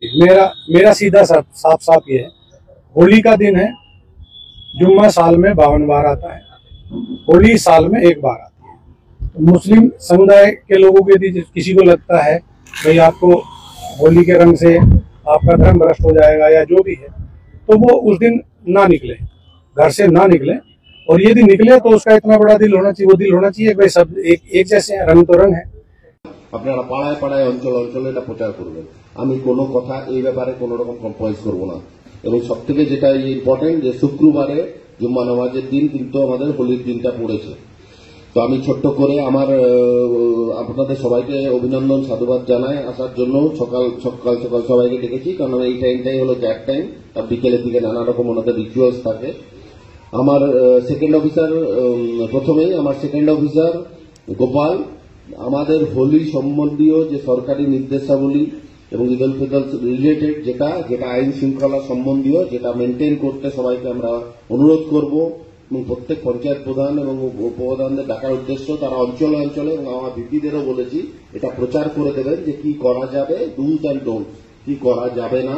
मेरा मेरा सीधा साफ साफ ये है, होली का दिन है, जुम्मा साल में 52 बार आता है, होली साल में एक बार आती है। तो मुस्लिम समुदाय के लोगों के यदि किसी को लगता है भाई आपको होली के रंग से आपका धर्म भ्रष्ट हो जाएगा या जो भी है, तो वो उस दिन ना निकले, घर से ना निकले। और यदि निकले तो उसका इतना बड़ा दिल होना चाहिए, वो दिल होना चाहिए भाई सब एक जैसे हैं, रंग तो रंग है। আপনারা পাড়ায় পাড়ায় অঞ্চল অঞ্চলে এটা প্রচার করবেন। আমি কোনো কথা এই ব্যাপারে কোনো রকম কম্প্রোমাইজ করব না। এবং সবথেকে যেটা ইম্পর্টেন্ট যে শুক্রবারে জুম্মা নামাজের দিন কিন্তু আমাদের হোলির দিনটা পড়েছে। তো আমি ছোট্ট করে আমার আপনাদের সবাইকে অভিনন্দন সাধুবাদ জানাই আসার জন্য। সকাল সকাল সকাল সবাইকে ডেকেছি, কারণ এই টাইমটাই হলো চ্যাট টাইম। তার বিকেলের দিকে নানা রকম ওনাদের রিচুয়ালস থাকে। আমার সেকেন্ড অফিসার, প্রথমেই আমার সেকেন্ড অফিসার গোপাল আমাদের হোলি সম্বন্ধীয় যে সরকারি নির্দেশাবলী এবং ঈদ উল ফিতর রিলেটেড যেটা আইন শৃঙ্খলা সম্বন্ধীয় যেটা মেনটেন করতে সবাইকে আমরা অনুরোধ করব। এবং প্রত্যেক পঞ্চায়েত প্রধান এবং উপপ্রধানদের ডাকার উদ্দেশ্য তারা অঞ্চলে অঞ্চলে এবং আমার দিদিদেরও বলেছি এটা প্রচার করে দেবেন যে কি করা যাবে, ডুজ অ্যান্ড ডোন্ট, কি করা যাবে না।